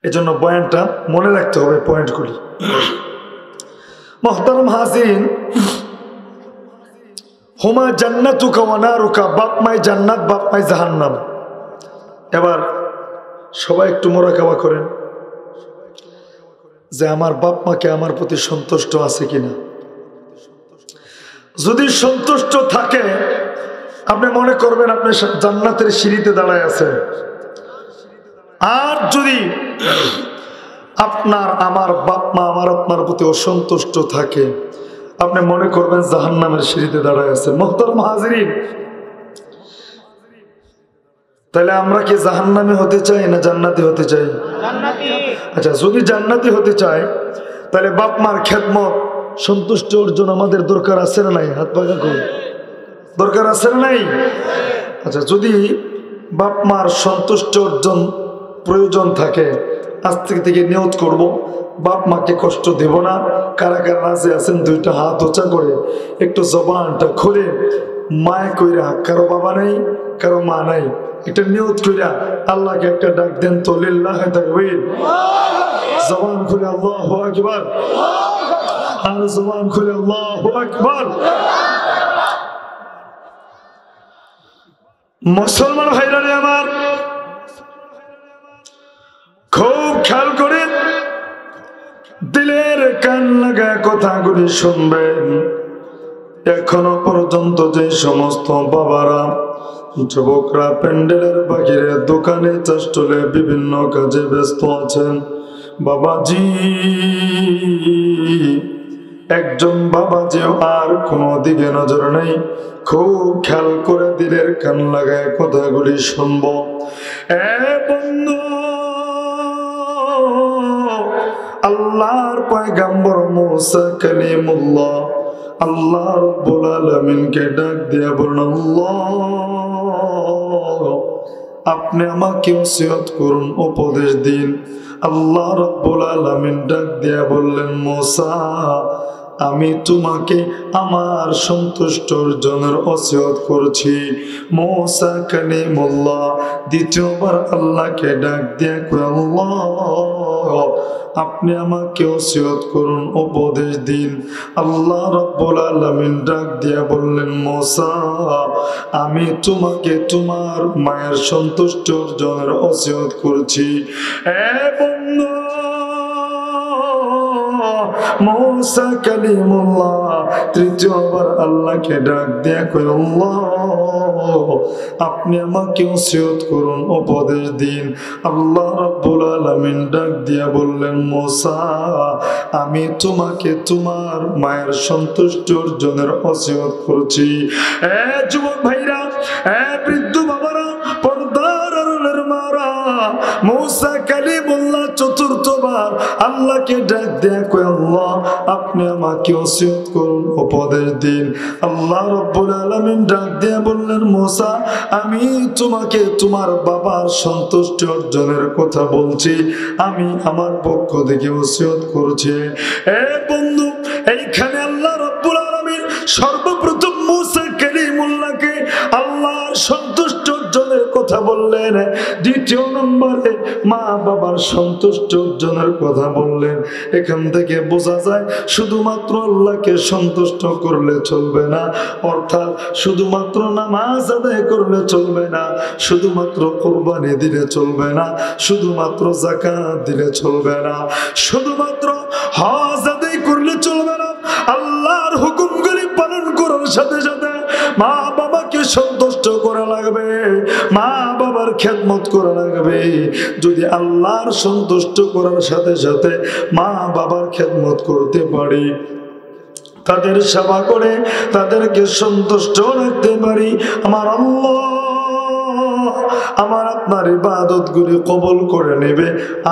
এজন্য বয়ানটা মনে রাখতে হবে পয়েন্টগুলি। মুহতারাম হাজিরিন, হুমা জান্নাতুকা ওয়া নারুকা, বাপ মাই জান্নাত বাপ মাই জাহান্নাম। এবার সবাই একটু মোরাকাবা করেন যে আমার বাপ মাকে আমার প্রতি সন্তুষ্ট আছে কিনা। যদি সন্তুষ্ট থাকে আপনি মনে করবেন আপনি জান্নাতের সিঁড়িতে দাঁড়ায় আছেন। আর যদি আপনার আমার বাপ মা আমার আপনার প্রতি অসন্তুষ্ট থাকে আপনি মনে করবেন জাহান্নামের সিঁড়িতে দাঁড়ায় আছেন। মুহতারাম হাজিরিন, তাহলে আমরা কি জাহান্নামে হতে চাই না জান্নাতি হতে চাই? আচ্ছা, যদি জান্নাতি হতে চাই তাহলে বাপ মার খেদমত সন্তুষ্ট অর্জন আমাদের দরকার আছে না নাই? হাত পাকা করুন। দরকার আছে না নাই? আচ্ছা, যদি বাপ মার সন্তুষ্ট অর্জন প্রয়োজন থাকে আজ থেকে নিয়ত করব বাপ মাকে কষ্ট দেব না। কারা কারা রাজি আছেন দুইটা হাত উঁচা করে একটু জবানটা খুলে মায় কইরা, কারো বাবা নাই কারো মা নাই, এটা নিয়ত কইরা আল্লাহকে একটা ডাক দেন তো। লিল্লাহি তাকবীর। জবান খুলে আল্লাহু আকবার। আর জবান খুলে আল্লাহু আকবার। মুসলমান ভাইরা আমার খুব খেয়াল করেন, দিলের কান লাগায় কথাগুলি শুনবেন। এখনো পর্যন্ত যে সমস্ত বাবারা যুবকরা প্যান্ডেলের বাহিরে দোকানে চাষ্টলে বিভিন্ন কাজে ব্যস্ত আছেন, বাবাজি একজন বাবাজিও আর কোনো দিকে নজর নেই। খুব খেয়াল করে দিলের কান লাগায় কথাগুলি শুনব। বন্ধু, আল্লাহর পয়গম্বর মুসা কালিমুল্লাহ আল্লাহ রাব্বুল আলামিনকে ডাক দিয়া বললেন, আল্লাহ আপনি আমাকে ওসিয়ত করুন, উপদেশ দিন। আল্লাহ রাব্বুল আলামিন ডাক দিয়া বললেন, মুসা আমি তোমাকে আমার সন্তুষ্ট অর্জনের ওসিয়ত করছি। মুসা কালিমুল্লাহ দ্বিতীয়বার আল্লাহকে ডাক দিয়া কয়, আল্লাহ আপনি আমাকে ওসিয়ত করুন, উপদেশ দিন। আল্লাহ রাব্বুল আলামিন ডাক দিয়া বললেন, মুসা আমি তোমাকে তোমার মায়ের সন্তুষ্ট অর্জনের ওসিয়ত করছি। বন্ধু, মুসা কালিমুল্লাহ তৃতীয়বার আল্লাহকে ডাক দিয়া কয়, আল্লাহ আপনি আমাকে ওসিয়ত করুন, উপদেশ দিন। আল্লাহ রাব্বুল আলামিন ডাক দিয়া বললেন, মুসা আমি তোমাকে তোমার মায়ের সন্তুষ্ট অর্জনের ওসিয়ত করছি। যুবক ভাইরা, বৃদ্ধ বাবারা, পর্দার আড়ালের মারা, মুসা কালিমুল্লাহ চতুর্থবার আল্লাহকে ডাক দেয়া কয়, আল্লাহ আপনি আমাকে ওসিয়ত করুন, উপদেশ দিন। আল্লাহ রাব্বুল আলামিন ডাক দেয়া বললেন, মুসা আমি তোমাকে তোমার বাবার সন্তুষ্টি অর্জনের কথা বলছি, আমি আমার পক্ষ থেকে ওসিয়ত করছি। বন্ধু, এইখানে আল্লাহ রাব্বুল আলামিন সর্বপ্রথম মুসা কালিমুল্লাহকে আল্লাহর সন্তুষ্ট অর্জনের কথা বললেন, দ্বিতীয় নম্বরে মা বাবার সন্তুষ্ট অর্জনের কথা বললেন। এখান থেকে বোঝা যায় শুধুমাত্র আল্লাহকে সন্তুষ্ট করলে চলবে না, অর্থাৎ শুধুমাত্র নামাজ আদায় করলে চলবে না, শুধুমাত্র কুরবানি দিলে চলবে না, শুধুমাত্র যাকাত দিলে চলবে না, শুধুমাত্র হজ আদায় করলে চলবে না। আল্লাহর হুকুমগুলি পালন করার সাথে সাথে মা বাবাকে সন্তুষ্ট করা লাগবে, মা বাবার খেদমত করা লাগবে। যদি আল্লাহর সন্তুষ্ট করার সাথে সাথে মা বাবার খেদমত করতে পারি, তাদের সেবা করে তাদেরকে সন্তুষ্ট রাখতে পারি, আমার আল্লাহ আমার আপনার ইবাদত গুলি কবুল করে নেবে।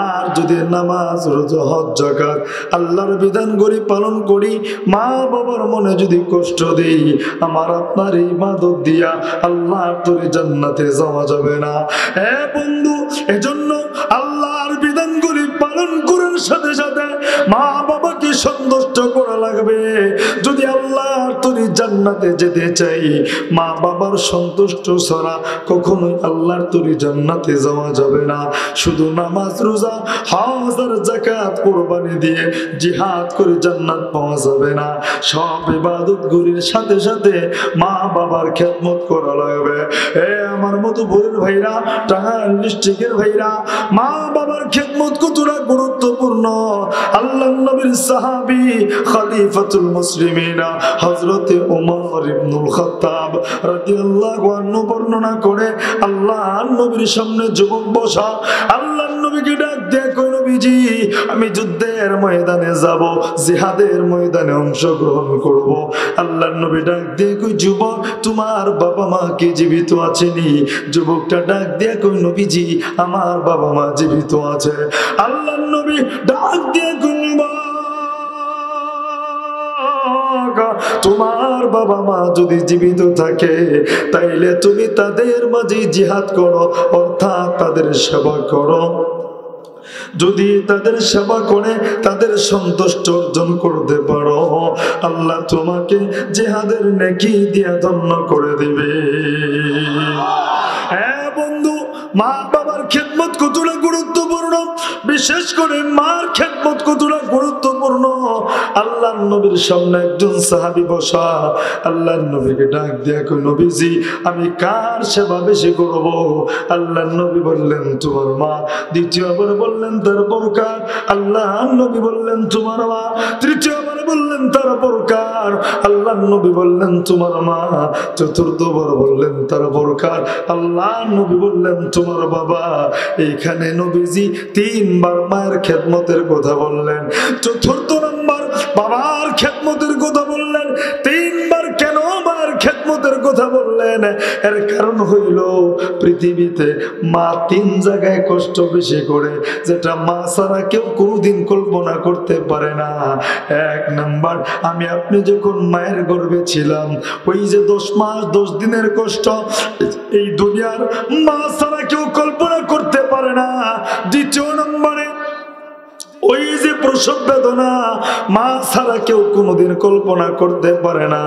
আর যদি নামাজ রোজা হজ যাকাত আল্লাহর বিধান গুলি পালন করি, মা বাবার মনে যদি কষ্ট দেই, আমার আপনার ইবাদত দিয়া আল্লাহর তরে জান্নাতে যাওয়া যাবে না। বন্ধু, এজন্য আল্লাহর বিধান গুলি পালন করার সাথে সাথে মা বাবাকে সন্তুষ্ট করা লাগবে। যদি আল্লাহর তৈরি জান্নাতে যেতে চাই, মা বাবার সন্তুষ্ট ছাড়া কখনোই আল্লাহর তৈরি জান্নাতে যাওয়া যাবে না। শুধু নামাজ রোজা হজ আর যাকাত কুরবানি দিয়ে জিহাদ করে জান্নাত পাওয়া যাবে না। সব ইবাদত গুলির সাথে সাথে মা বাবার খেদমত করা লাগবে। আমার মতো ভোরের ভাইরা, টাঙ্গাইল ডিস্ট্রিক্টের ভাইরা, মা বাবার খেদমত কতটা গুরুত্বপূর্ণ। আল্লাহর নবীর সাহাবী খলিফাতুল মুসলিমিন হযরতে ওমর ইবনুল খাত্তাব রাদিয়াল্লাহু আনহু বর্ণনা করে, আল্লাহর নবীর সামনে যুবক বসা, আল্লাহর নবীকে ডাক দিয়ে কই, নবীজি আমি যুদ্ধের ময়দানে যাব, জিহাদের ময়দানে অংশগ্রহণ করব। আল্লাহর নবী ডাক দিয়ে কই, যুবক তোমার বাবা মা কি জীবিত আছেনি? যুবকটা ডাক দিয়ে কই, নবীজি আমার বাবা মা জীবিত আছে। আল্লাহর নবী ডাক দিয়ে কই, তোমার বাবা মা যদি জীবিত থাকে তাইলে তুমি তাদের মাঝে জিহাদ করো, অর্থাৎ তাদের সেবা করো। যদি তাদের সেবা করে তাদের সন্তুষ্ট অর্জন করতে পারো, আল্লাহ তোমাকে জিহাদের নেকি দিয়ে ধন্য করে দিবে। হ্যাঁ বন্ধু, মা বাবার খেদমত কতটা গুরুত্বপূর্ণ, বিশেষ করে মার খেদমত কতটা গুরুত্বপূর্ণ। আল্লাহর নবীর সামনে একজন সাহাবী বসা, আল্লাহর নবীকে ডাক দিয়া কই, নবীজি আমি কার সেবা বেশি করব? আল্লাহর নবী বললেন তোমার মা। দ্বিতীয়বার বললেন তারপর কার? আল্লাহর নবী বললেন তোমার মা। তৃতীয়বার বললেন তারপর কার? আল্লাহর নবী বললেন তোমার মা। চতুর্থবার বললেন তারপর কার? আল্লাহর নবী বললেন তোমার বাবা। এইখানে নবীজি তিনবার মায়ের খেদমতের কথা বললেন, চতুর্থ নাম্বার বাবার খেদমতের কথা বললেন, তিনবার কেন মায়ের খেদমতের কথা বললেন? এর কারণ হইল পৃথিবীতে মা তিন জায়গায় কষ্ট বেশি করে, যেটা মা ছাড়া কেউ কোনোদিন কল্পনা করতে পারে না। এক নাম্বার, আমি আপনি যখন মায়ের গর্ভে ছিলাম, ওই যে 10 মাস 10 দিনের কষ্ট, এই দুনিয়ার মা ছাড়া কেউ কল্পনা করতে পারে না। দ্বিতীয় নম্বরে, ওই যে প্রসব বেদনা মা ছাড়া কেউ কোনোদিন কল্পনা করতে পারে না।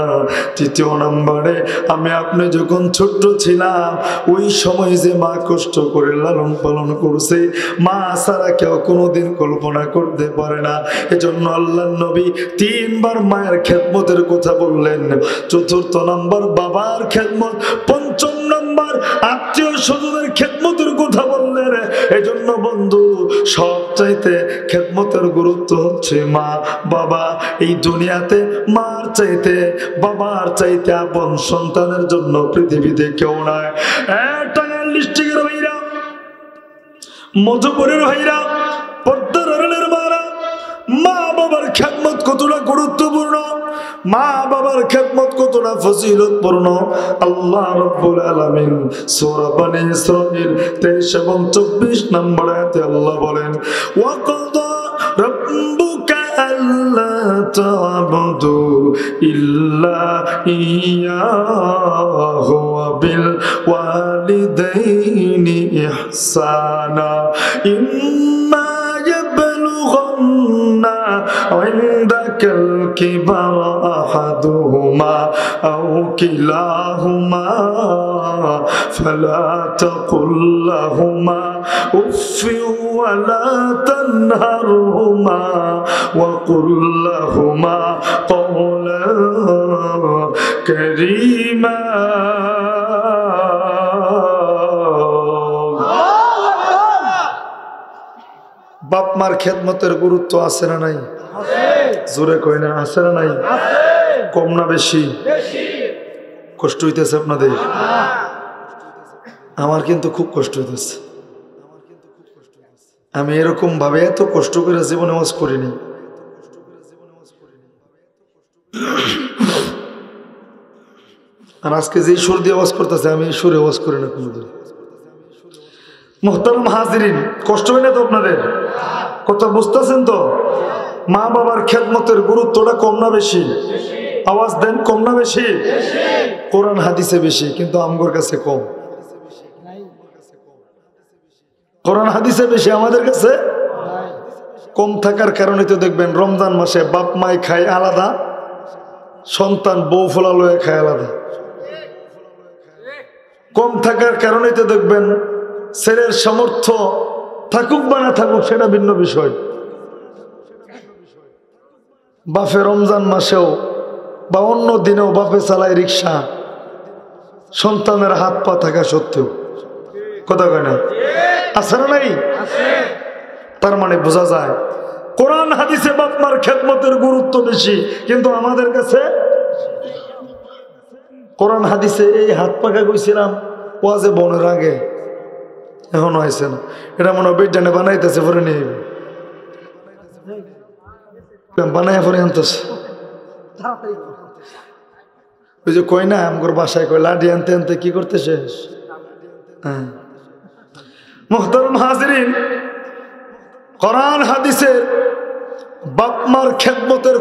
তৃতীয় নম্বরে, আমি আপনি যখন ছোট্ট ছিলাম ওই সময় যে মা কষ্ট করে লালন পালন করছে, মা ছাড়া কেউ কোনোদিন কল্পনা করতে পারে না। এজন্য আল্লাহর নবী তিনবার মায়ের খেদমতের কথা বললেন। চতুর্থ নম্বর বাবার খেদমত, পঞ্চম নম্বর আত্মীয় স্বজনের খেদমতের কথা বললেন। এজন্য বন্ধু, সবচাইতে খেদমতের গুরুত্ব হচ্ছে মা বাবা। এই দুনিয়াতে মার চাইতে বাবার চাইতে আপন সন্তানের জন্য পৃথিবীতে কেউ নাই। টাঙ্গাইল ডিস্ট্রিক্টের ভাইরা, মধুপুরের ভাইরা, পর্দার আড়ালের মারা, মা বাবার খেদমত কতটা গুরুত্বপূর্ণ, মা বাবার খেদমত কতটা ফজিলতপূর্ণ। আল্লাহ রাব্বুল আলামিন সূরা বনী ইসরাঈল 23 এবং 24 নম্বর আয়াতে আল্লাহ বলেন, ওয়া ক্বাদা রাব্বুকা আল্লা তা'বুদু ইল্লা ইয়্যাহু ওয়া বিল ওয়ালিদাইনি ইহসানা ইম্মা ইয়াবলুগান্না عندك الكبر أحدهما أو كلاهما فلا تقل لهما أف ولا تنهرهما وقل لهما قولا كريما। বাপ মার খেদমতের গুরুত্ব আছে না নাই? জোরে কই না, আছে না নাই? কম না বেশি? কষ্ট হইতেছে আপনাদের? আমার কিন্তু খুব কষ্ট হইতেছে। আমি এরকম ভাবে এত কষ্ট করে জীবনে ওয়াজ করিনি। আর আজকে যে সুর দিয়ে ওয়াজ করতেছে, আমি এই সুরে ওয়াজ করি না কোনোদিন। মুহতারাম হাজিরিন, কষ্ট হয় না তো আপনাদের? কথা বুঝতেছেন তো? মা বাবার খেদমতের গুরুত্বটা কম না বেশি? আওয়াজ দেন, কম না বেশি? কোরআন হাদিসে বেশি, কিন্তু আমগোর কাছে কম। কোরআন হাদিসে বেশি, আমাদের কাছে কম থাকার কারণে তো দেখবেন রমজান মাসে বাপ মাই খায় আলাদা, সন্তান বউ ফোলা লয়ে খায় আলাদা। কম থাকার কারণে তো দেখবেন ছেলের সামর্থ্য থাকুক বা না থাকুক সেটা ভিন্ন বিষয়, বাপে রমজান মাসেও বা অন্য দিনেও বাপে চালায় রিক্সা, সন্তানের হাত পা থাকা সত্ত্বেও। কথা কয় না? আছে না নাই? তার মানে বোঝা যায় কোরআন হাদিসে বাপ মার খেদমতের গুরুত্ব বেশি, কিন্তু আমাদের কাছে কোরআন হাদিসে এই হাত পাকা কইছিলাম ওয়াজে বনের আগে, এখনো হয়েছে না। এটা মনে হয় বিজ্ঞানে বানাইতেছে, পরে নিয়ে বানাই পরে আনতেছে। ওই যে কই না আমার বাসায় কই লাঠি আনতে আনতে কি করতে শেষ। হ্যাঁ মুহতারাম হাজিরিন, কোরআন হাদিসের বাপ মার খেদমতের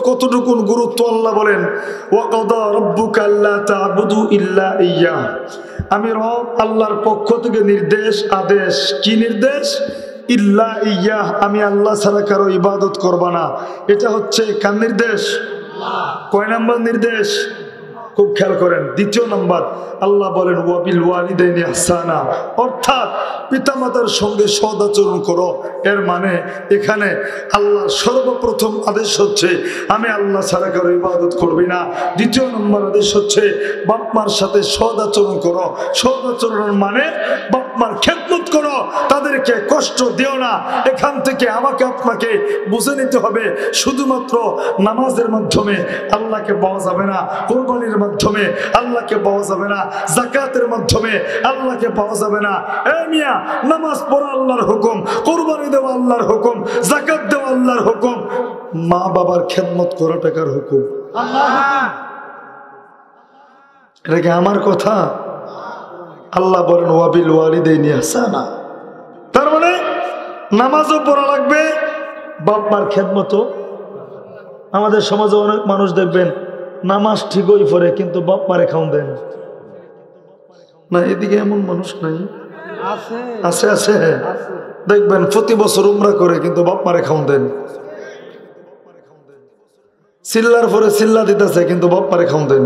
কতটুকু গুরুত্ব আল্লাহ বলেন, ওয়াকাদা রাব্বুকা আল্লা তা'বুদু ইল্লা ইয়্যাহ। আমি রব আল্লাহর পক্ষ থেকে নির্দেশ, আদেশ। কি নির্দেশ? ইল্লা ইয়্যাহ, আমি আল্লাহ ছাড়া কারো ইবাদত করবা না। এটা হচ্ছে কার নির্দেশ? কয় নাম্বার নির্দেশ? খুব খেয়াল করেন। দ্বিতীয় নাম্বার আল্লাহ বলেন ওয়াবিল ওয়ালিদাইনি ইহসানা, অর্থাৎ পিতামাতার সঙ্গে সদাচরণ করো। এর মানে এখানে আল্লাহর সর্বপ্রথম আদেশ হচ্ছে আমি আল্লাহ ছাড়া কারো ইবাদত করবি না। দ্বিতীয় নম্বর আদেশ হচ্ছে বাপ মার সাথে সদাচরণ করো। সদাচরণের মানে বাপ মার খেদমত করো, তাদেরকে কষ্ট দিও না। এখান থেকে আমাকে আপনাকে বুঝে নিতে হবে শুধুমাত্র নামাজের মাধ্যমে আল্লাহকে পাওয়া যাবে না, কুরবানির মাধ্যমে আল্লাহকে পাওয়া যাবে না, যাকাতের মাধ্যমে আল্লাহকে পাওয়া যাবে না। এই মিয়া, নামাজ পড়া আল্লাহর হুকুম, কুরবানি দেওয়া আল্লাহর হুকুম, যাকাত দেওয়া আল্লাহর হুকুম, মা বাবার খেদমত করা টাকার হুকুম। এটা কি আমার কথা? আল্লাহ বলেন ওয়াবিল ওয়ালিদাইনি ইহসানা। তার মানে নামাজও পড়া লাগবে, বাপ মার খেদমতও। আমাদের সমাজে অনেক মানুষ দেখবেন নামাজ ঠিকই পড়ে কিন্তু বাপ মারে খাওন দেন না। এদিকে এমন মানুষ নাই? আছে আছে। দেখবেন প্রতি বছর উমরা করে কিন্তু বাপ মারে খাওন দেন। চিল্লার পরে চিল্লা দিতেছে কিন্তু বাপ মারে খাওন দেন।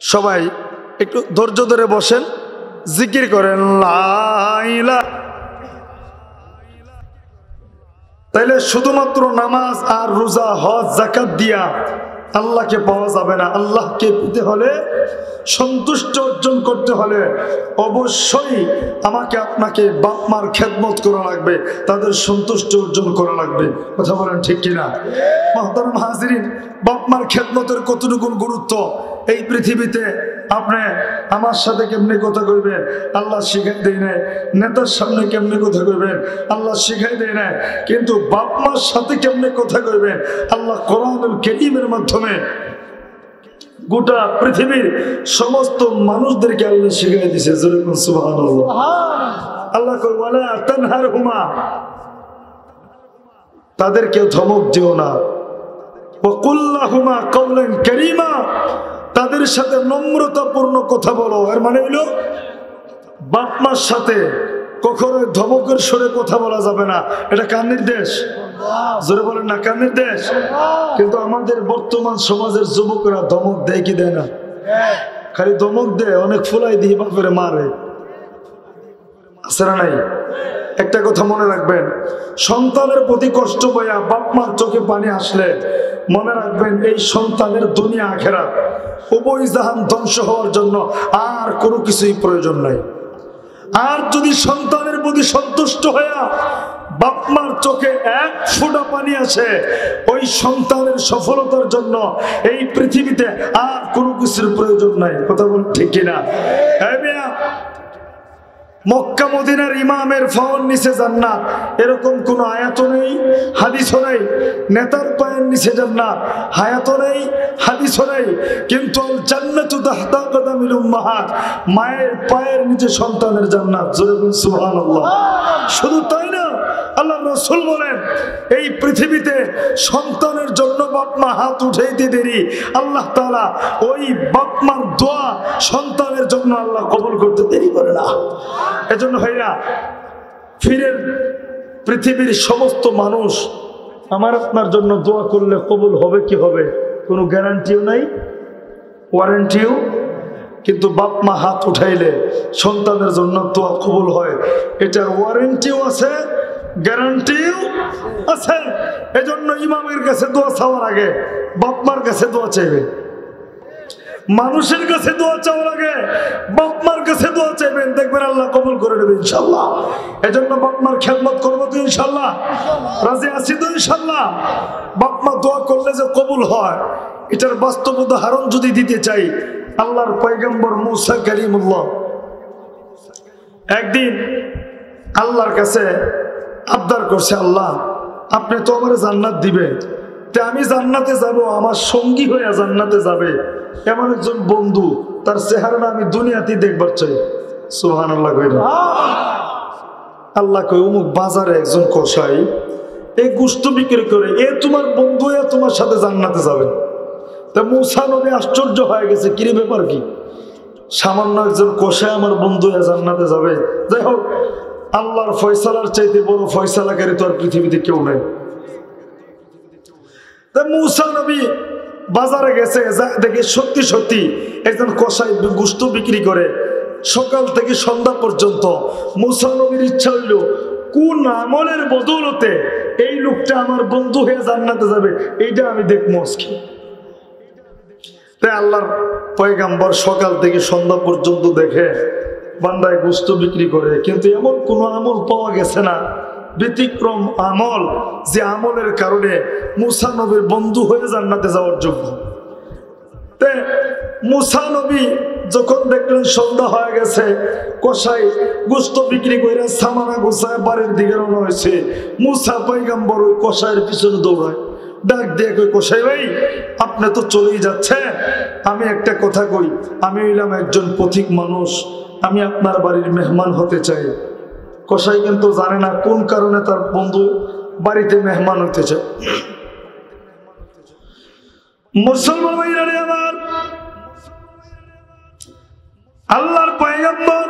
সবাই একটু ধৈর্য ধরে বসেন, জিকির করেন লা ইলাহা। তাইলে শুধুমাত্র নামাজ আর রোজা, হজ, যাকাত দিয়া আল্লাহকে পাওয়া যাবে না। আল্লাহকে পেতে হলে, সন্তুষ্ট অর্জন করতে হলে অবশ্যই আমাকে আপনাকে বাপ মার খেদমত করা লাগবে, তাদের সন্তুষ্ট অর্জন করা লাগবে। কথা বলেন ঠিক কিনা? মুহতারাম হাজিরিন, বাপ মার খেদমতের কতটুকু গুরুত্ব এই পৃথিবীতে আপনি আমার সাথে কেমনে কথা কইবেন আল্লাহ শিখাই দেয় নাই, নেতার সামনে কেমনে কথা কইবেন আল্লাহ শিখাই দেয় নাই, কিন্তু বাপ মার সাথে কেমনে কথা কইবেন আল্লাহ কোরআনুল কারীমের মাধ্যমে গোটা পৃথিবীর সমস্ত মানুষদেরকে আল্লাহ শিখাই দিয়েছে। সুবহানাল্লাহ। আল্লাহ কয় ওয়ালা তানহারহুমা, তাদেরকে ধমক দিও না। ওয়া কুল লাহুমা কাওলান কারীমা, তাদের সাথে নম্রতাপূর্ণ কথা বলো। এর মানে হইল বাপ মার সাথে কখনো ধমকের সুরে কথা বলা যাবে না। এটা কার নির্দেশ? জোরে বলেন না, কার নির্দেশ? কিন্তু আমাদের বর্তমান সমাজের যুবকরা ধমক দেয় কি দেয় না? খালি ধমক দেয়, অনেক ফুলাই দিয়ে বাপেরে মারে। আছে না নাই? একটা কথা মনে রাখবেন, সন্তানের প্রতি কষ্ট পাইয়া বাপ মার চোখে পানি আসলে মনে রাখবেন এই সন্তানের দুনিয়া আখেরাত উভয় জাহান ধ্বংস হওয়ার জন্য আর কোনো কিছুই প্রয়োজন নাই। আর যদি সন্তানের প্রতি সন্তুষ্ট হইয়া বাপ মার চোখে এক ফোঁটা পানি আসে, ওই সন্তানের সফলতার জন্য এই পৃথিবীতে আর কোনো কিছুর প্রয়োজন নাই। কথা বল ঠিক কিনা? মক্কা মদিনার ইমামের ফাওয়ার নিচে জান্নাত, এরকম কোন আয়াতও নেই, হাদিসও নেই। নেতার পায়ের নিচে জান্নাত, হায়াতও নেই, হাদিসও নেই। কিন্তু জান্নাতু তাহতা কদামিল উম্মাহাত, মায়ের পায়ের নিচে সন্তানের জান্নাত। জোরে বলুন সুবহানাল্লাহ। শুধু তাই না, আল্লাহ রাসূল বলেন এই পৃথিবীতে সন্তানের জন্য বাপ মা হাত উঠাইতে দেরি, আল্লাহ তাআলা ওই বাপ মার দোয়া সন্তানের জন্য আল্লাহ কবুল করতে দেরি করে না। এজন্য ভাইরা ফিরেন। পৃথিবীর সমস্ত মানুষ আমার আপনার জন্য দোয়া করলে কবুল হবে কি হবে কোনো গ্যারান্টিও নাই, ওয়ারেন্টিও। কিন্তু বাপ মা হাত উঠাইলে সন্তানের জন্য দোয়া কবুল হয়, এটার ওয়ারেন্টিও আছে, গ্যারান্টিও আছে। এজন্য ইমামের কাছে দোয়া চাওয়ার আগে বাপ মার কাছে দোয়া চাইবে, মানুষের কাছে দোয়া চাওয়ার আগে বাপ মার কাছে দোয়া চাইবেন, দেখবেন আল্লাহ কবুল করে নেবে ইনশাল্লাহ। এজন্য বাপ মার খেদমত করবো তো ইনশাল্লাহ, রাজি আছি তো ইনশাল্লাহ। বাপ মা দোয়া করলে যে কবুল হয় এটার বাস্তব উদাহরণ যদি দিতে চাই, আল্লাহর পয়গম্বর মুসা কালিমুল্লাহ একদিন আল্লাহর কাছে আবদার করছে, আল্লাহ আপনি তো আমার জান্নাত দিবেন, তে আমি জান্নাতে যাব, আমার সঙ্গী হয়ে জান্নাতে যাবে এমন একজন বন্ধু, তার চেহারাটা আমি দুনিয়াতেই দেখবার চাই। সুবহানাল্লাহ কইরা আল্লাহ কই অমুক বাজারে একজন কসাই এই গোশত বিক্রি করে, এ তোমার বন্ধু, এ তোমার সাথে জান্নাতে যাবে। তা মুসা নবী আশ্চর্য হয়ে গেছে, কি ব্যাপার, কি সামান্য একজন কসাই আমার বন্ধু হয়ে জান্নাতে যাবে। যাই হোক, আল্লাহর ফয়সালার চাইতে বড় ফয়সালাকারী তো আর পৃথিবীতে কেউ নেই। তা মুসা নবী বাজারে গেছে, দেখে সত্যি সত্যি একজন কসাই গোশত বিক্রি করে সকাল থেকে সন্ধ্যা পর্যন্ত। মুসা নবীর ইচ্ছা হইল কোন আমলের বদৌলতে এই লোকটা আমার বন্ধু হয়ে জান্নাতে যাবে, এইটা আমি দেখবো আজকে। তাই আল্লাহর পয়গাম্বর সকাল থেকে সন্ধ্যা পর্যন্ত দেখে বান্দায় গোশত বিক্রি করে, কিন্তু এমন কোন আমল পাওয়া গেছে না, ব্যতিক্রম আমল যে আমলের কারণে মুসা নবীর বন্ধু হয়ে জান্নাতে যাওয়ার যোগ্য। মুসা নবী যখন দেখলেন সন্ধ্যা হয়ে গেছে, কসাই গোশত বিক্রি করে সামানা গোছায় বাড়ির দিকে রওনা হয়েছে, মুসা পয়গম্বর ওই কসাইয়ের পিছনে দৌড়ায়, ডাক দিয়ে কই, কসাই ভাই আপনি তো চলেই যাচ্ছেন, আমি একটা কথা কই, আমি হইলাম একজন পথিক মানুষ, আমি আপনার বাড়ির মেহমান হতে চাই। কসাই কিন্তু জানে না কোন কারণে তার বন্ধু বাড়িতে মেহমান হতে চায়। মুসলমান ভাইরা আমার, আল্লাহর পয়গম্বর